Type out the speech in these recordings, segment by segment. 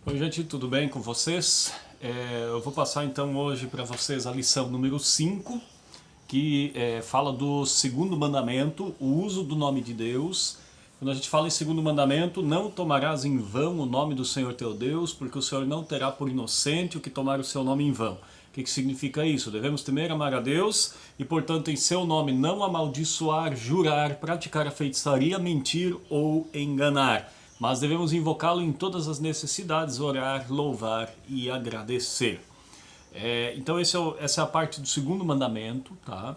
Oi gente, tudo bem com vocês? Eu vou passar então hoje para vocês a lição número 5, que fala do segundo mandamento, o uso do nome de Deus. Quando a gente fala em segundo mandamento, não tomarás em vão o nome do Senhor teu Deus, porque o Senhor não terá por inocente o que tomar o seu nome em vão. O que significa isso? Devemos temer, amar a Deus e, portanto, em seu nome não amaldiçoar, jurar, praticar a feitiçaria, mentir ou enganar. Mas devemos invocá-lo em todas as necessidades, orar, louvar e agradecer. Então essa é a parte do segundo mandamento, tá?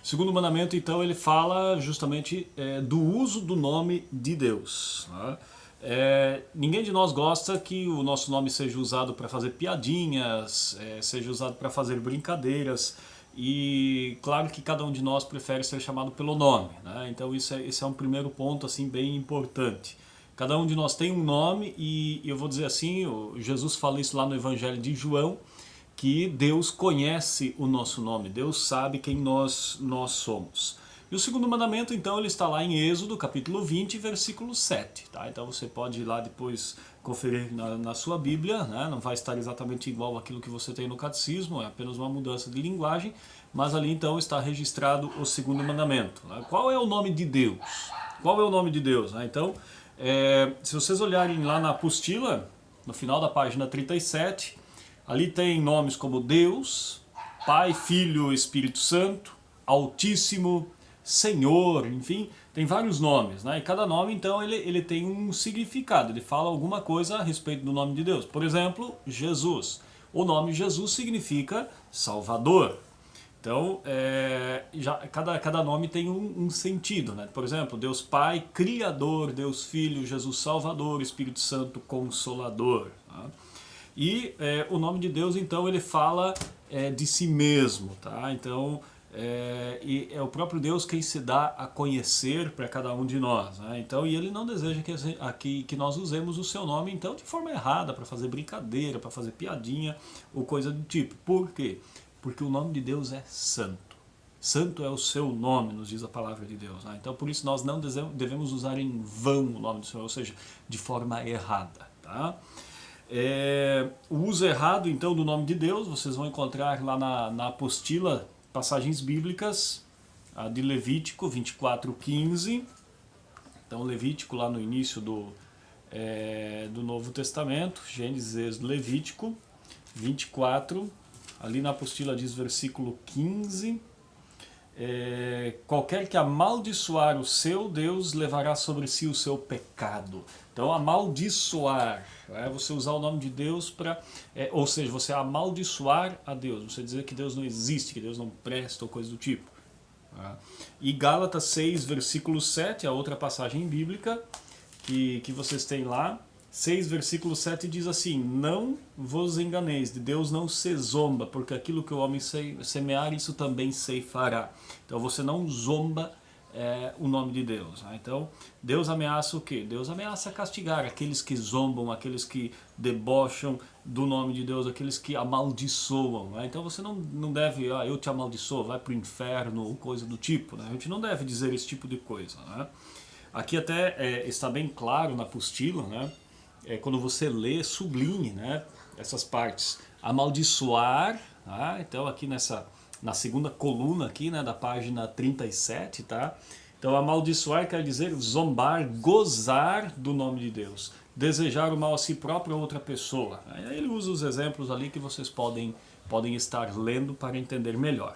O segundo mandamento, então, ele fala justamente do uso do nome de Deus. Tá? Ninguém de nós gosta que o nosso nome seja usado para fazer piadinhas, seja usado para fazer brincadeiras. E claro que cada um de nós prefere ser chamado pelo nome, né? Então esse é um primeiro ponto assim bem importante. Cada um de nós tem um nome e eu vou dizer assim, Jesus fala isso lá no Evangelho de João, que Deus conhece o nosso nome, Deus sabe quem nós somos. E o segundo mandamento, então, ele está lá em Êxodo, capítulo 20, versículo 7. Tá? Então você pode ir lá depois conferir na sua Bíblia, né? Não vai estar exatamente igual àquilo que você tem no catecismo, é apenas uma mudança de linguagem, mas ali então está registrado o segundo mandamento. Né? Qual é o nome de Deus? Qual é o nome de Deus? Né? Então, se vocês olharem lá na apostila, no final da página 37, ali tem nomes como Deus, Pai, Filho, Espírito Santo, Altíssimo, Senhor, enfim, tem vários nomes, né? E cada nome, então, ele tem um significado, ele fala alguma coisa a respeito do nome de Deus. Por exemplo, Jesus. O nome Jesus significa Salvador. Então, cada nome tem um sentido, né? Por exemplo, Deus Pai, Criador, Deus Filho, Jesus Salvador, Espírito Santo, Consolador. Tá? E o nome de Deus, então, ele fala de si mesmo, tá? Então, e é o próprio Deus quem se dá a conhecer para cada um de nós, né? Então, e ele não deseja que nós usemos o seu nome, então, de forma errada, para fazer brincadeira, para fazer piadinha ou coisa do tipo. Por quê? Porque o nome de Deus é santo. Santo é o seu nome, nos diz a palavra de Deus. Né? Então por isso nós não devemos usar em vão o nome do Senhor, ou seja, de forma errada. Tá? O uso errado então do nome de Deus, vocês vão encontrar lá na apostila, passagens bíblicas, a de Levítico 24:15. Então Levítico lá no início do Novo Testamento, Gênesis, Êxodo, Levítico 24. Ali na apostila diz versículo 15, qualquer que amaldiçoar o seu Deus levará sobre si o seu pecado. Então amaldiçoar, você usar o nome de Deus para, ou seja, você amaldiçoar a Deus, você dizer que Deus não existe, que Deus não presta ou coisa do tipo. Tá? E Gálatas 6, versículo 7, a outra passagem bíblica que vocês têm lá, 6, versículo 7 diz assim: não vos enganeis, de Deus não se zomba, porque aquilo que o homem semear, isso também ceifará. Então você não zomba o nome de Deus. Né? Então Deus ameaça o quê? Deus ameaça castigar aqueles que zombam, aqueles que debocham do nome de Deus, aqueles que amaldiçoam. Né? Então você não deve, eu te amaldiçoo, vai para o inferno ou coisa do tipo. Né? A gente não deve dizer esse tipo de coisa. Né? Aqui até está bem claro na apostila, né? Quando você lê, sublinhe, né, essas partes. Amaldiçoar, tá? Então aqui na segunda coluna aqui, né, da página 37, tá? Então amaldiçoar quer dizer zombar, gozar do nome de Deus, desejar o mal a si próprio ou outra pessoa. Aí ele usa os exemplos ali que vocês podem estar lendo para entender melhor.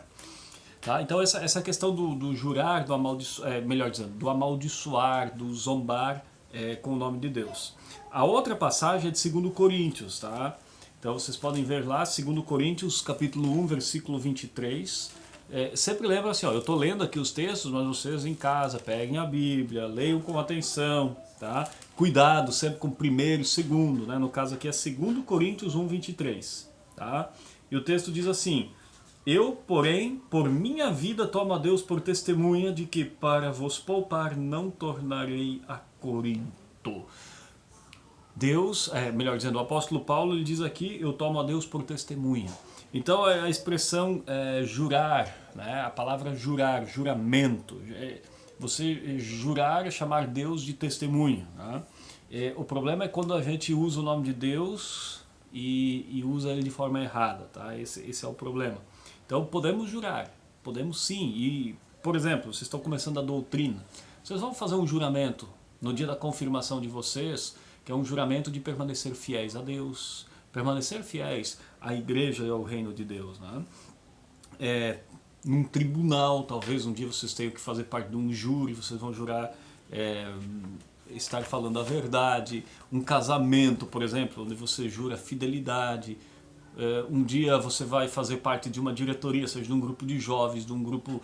Tá? Então essa questão do jurar, melhor dizendo, do amaldiçoar, do zombar com o nome de Deus. A outra passagem é de 2 Coríntios, tá? Então vocês podem ver lá, 2 Coríntios, capítulo 1, versículo 23. Sempre lembra assim, eu estou lendo aqui os textos, mas vocês em casa peguem a Bíblia, leiam com atenção, tá? Cuidado sempre com o primeiro e segundo, né? No caso aqui é 2 Coríntios 1, 23, tá? E o texto diz assim: eu, porém, por minha vida tomo a Deus por testemunha de que para vos poupar não tornarei a Corinto. Deus, melhor dizendo, o apóstolo Paulo ele diz aqui, eu tomo a Deus por testemunha. Então a expressão jurar, né, a palavra jurar, juramento, você jurar é chamar Deus de testemunha. Né? O problema é quando a gente usa o nome de Deus e usa ele de forma errada, tá? Esse é o problema. Então podemos jurar, podemos sim. E, por exemplo, vocês estão começando a doutrina. Vocês vão fazer um juramento no dia da confirmação de vocês, que é um juramento de permanecer fiéis a Deus, permanecer fiéis à igreja e ao reino de Deus, né? Num tribunal, talvez um dia vocês tenham que fazer parte de um júri, vocês vão jurar estar falando a verdade. Um casamento, por exemplo, onde você jura fidelidade. Um dia você vai fazer parte de uma diretoria, seja de um grupo de jovens, de um grupo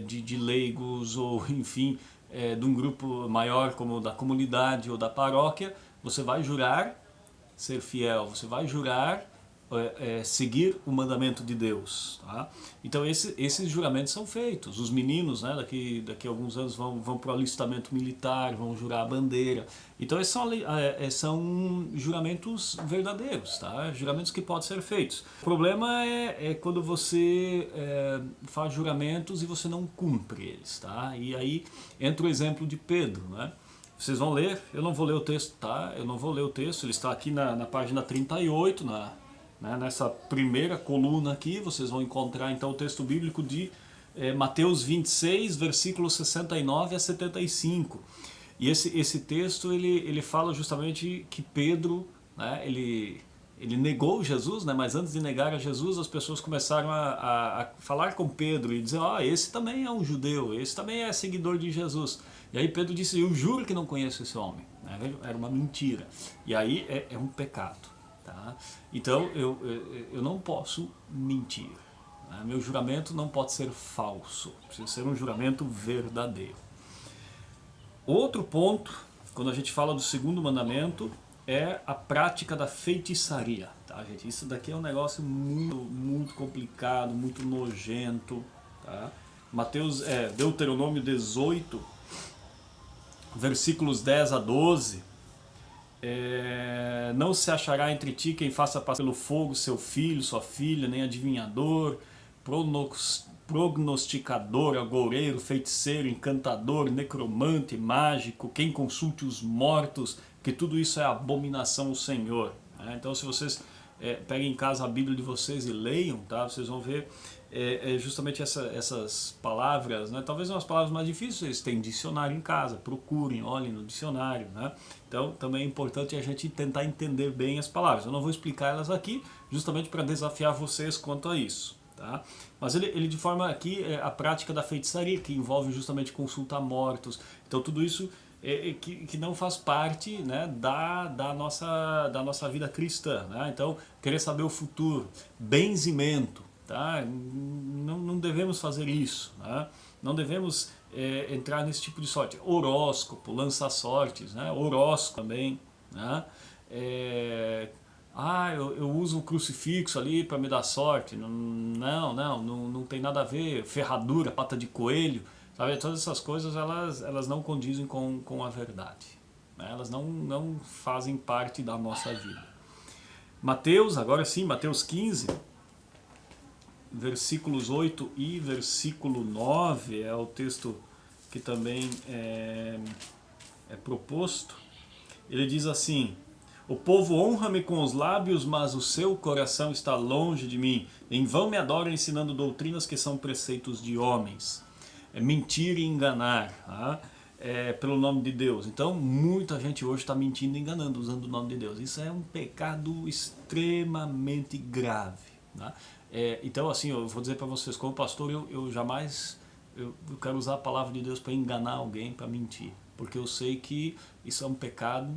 de leigos, ou enfim, de um grupo maior como da comunidade ou da paróquia. Você vai jurar ser fiel, você vai jurar seguir o mandamento de Deus, tá? Então esses juramentos são feitos. Os meninos, né, daqui a alguns anos vão para o alistamento militar, vão jurar a bandeira. Então esses são juramentos verdadeiros, tá? Juramentos que podem ser feitos. O problema é quando você faz juramentos e você não cumpre eles, tá? E aí entra o exemplo de Pedro, né? Vocês vão ler, eu não vou ler o texto, tá? Eu não vou ler o texto, ele está aqui na página 38, nessa primeira coluna aqui. Vocês vão encontrar então o texto bíblico de Mateus 26, versículos 69 a 75. E esse texto ele fala justamente que Pedro, né, ele negou Jesus, né, mas antes de negar a Jesus, as pessoas começaram a falar com Pedro e dizer: esse também é um judeu, esse também é seguidor de Jesus. E aí Pedro disse: eu juro que não conheço esse homem. Era uma mentira. E aí é um pecado. Tá? Então eu não posso mentir, né? Meu juramento não pode ser falso, precisa ser um juramento verdadeiro. Outro ponto, quando a gente fala do segundo mandamento, é a prática da feitiçaria, tá, gente? Isso daqui é um negócio muito, muito complicado, muito nojento, tá? Deuteronômio 18, versículos 10 a 12. Não se achará entre ti quem faça passar pelo fogo seu filho, sua filha, nem adivinhador, prognosticador, agoureiro, feiticeiro, encantador, necromante, mágico, quem consulte os mortos, que tudo isso é abominação ao Senhor. Então se vocês peguem em casa a Bíblia de vocês e leiam, tá? Vocês vão ver justamente essas palavras, né? Talvez umas palavras mais difíceis, vocês têm dicionário em casa, procurem, olhem no dicionário, né? Então também é importante a gente tentar entender bem as palavras. Eu não vou explicar elas aqui, justamente para desafiar vocês quanto a isso, tá? Mas ele de forma aqui a prática da feitiçaria, que envolve justamente consultar mortos. Então tudo isso que não faz parte, né, da nossa vida cristã, né? Então querer saber o futuro, benzimento, tá? Não devemos fazer isso, né? Não devemos entrar nesse tipo de sorte. Horóscopo, lançar sortes, né? Horóscopo também, né? Eu uso o crucifixo ali para me dar sorte. Não tem nada a ver. Ferradura, pata de coelho, sabe? Todas essas coisas elas não condizem com a verdade, né? Elas não fazem parte da nossa vida. Mateus, agora sim, Mateus 15, versículos 8 e versículo 9 é o texto que também é proposto. Ele diz assim: o povo honra-me com os lábios, mas o seu coração está longe de mim. Em vão me adoram, ensinando doutrinas que são preceitos de homens. Mentir e enganar, tá? Pelo nome de Deus. Então muita gente hoje está mentindo e enganando usando o nome de Deus. Isso é um pecado extremamente grave, tá? Então assim, eu vou dizer para vocês, como pastor, eu jamais quero usar a palavra de Deus para enganar alguém, para mentir, porque eu sei que isso é um pecado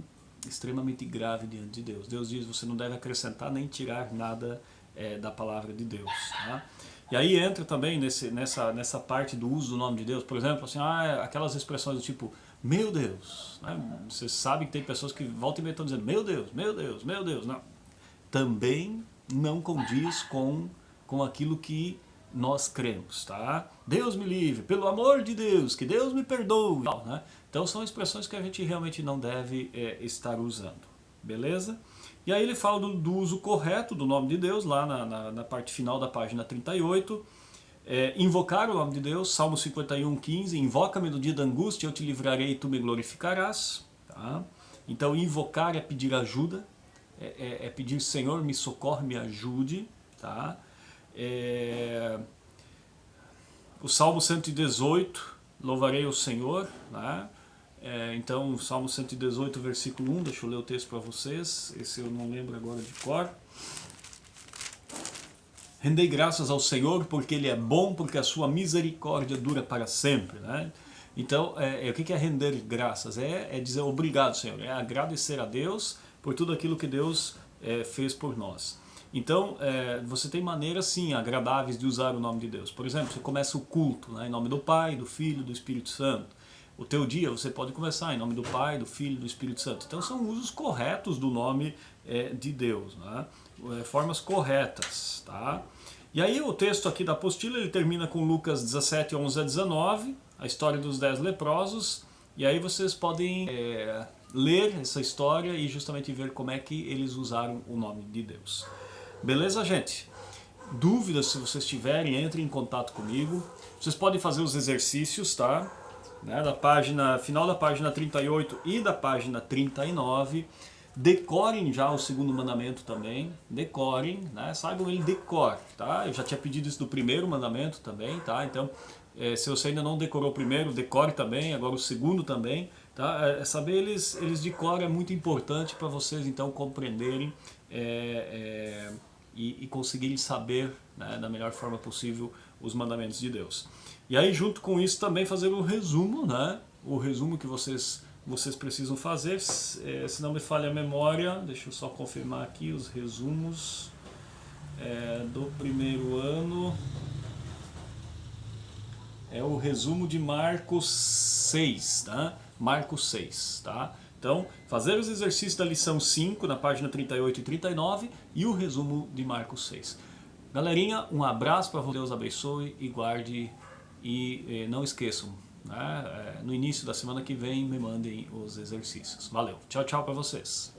extremamente grave diante de Deus. Deus diz: você não deve acrescentar nem tirar nada da palavra de Deus, tá? E aí entra também nessa parte do uso do nome de Deus, por exemplo, assim, aquelas expressões do tipo meu Deus, né? Você sabe que tem pessoas que voltam e meia estão dizendo meu Deus, meu Deus, meu Deus. Não. Também não condiz com aquilo que nós cremos, tá? Deus me livre, pelo amor de Deus, que Deus me perdoe, né? Então são expressões que a gente realmente não deve estar usando, beleza? E aí ele fala do uso correto do nome de Deus, lá na parte final da página 38. Invocar o nome de Deus, Salmo 51, 15, invoca-me no dia da angústia, eu te livrarei e tu me glorificarás, tá? Então invocar é pedir ajuda, é pedir, Senhor, me socorre, me ajude. Tá? O Salmo 118, louvarei o Senhor. Né? Então, Salmo 118, versículo 1, deixa eu ler o texto para vocês, esse eu não lembro agora de cor. Rendei graças ao Senhor porque Ele é bom, porque a sua misericórdia dura para sempre. Né? Então, o que é render graças? É dizer obrigado, Senhor, é agradecer a Deus por tudo aquilo que Deus fez por nós. Então, você tem maneiras, sim, agradáveis de usar o nome de Deus. Por exemplo, você começa o culto, né, em nome do Pai, do Filho e do Espírito Santo. O teu dia você pode começar em nome do Pai, do Filho e do Espírito Santo. Então são usos corretos do nome de Deus, né? Formas corretas. Tá? E aí o texto aqui da apostila ele termina com Lucas 17, 11 a 19, a história dos 10 leprosos. E aí vocês podem ler essa história e justamente ver como é que eles usaram o nome de Deus. Beleza, gente? Dúvidas, se vocês tiverem, entrem em contato comigo. Vocês podem fazer os exercícios, tá? Da página, final da página 38 e da página 39. Decorem já o segundo mandamento também. Decorem, né? Saibam ele de cor, tá? Eu já tinha pedido isso do primeiro mandamento também, tá? Então, se você ainda não decorou o primeiro, decore também, agora o segundo também, tá? Saber eles de cor é muito importante para vocês então compreenderem e conseguirem saber, né, da melhor forma possível os mandamentos de Deus. E aí junto com isso também fazer o resumo, né? O resumo que vocês precisam fazer, se não me falha a memória, deixa eu só confirmar aqui os resumos do primeiro ano. É o resumo de Marcos 6, tá? Marcos 6, tá? Então, fazer os exercícios da lição 5 na página 38 e 39 e o resumo de Marcos 6. Galerinha, um abraço para vocês, Deus abençoe e guarde e não esqueçam, né? No início da semana que vem me mandem os exercícios. Valeu, tchau, tchau para vocês.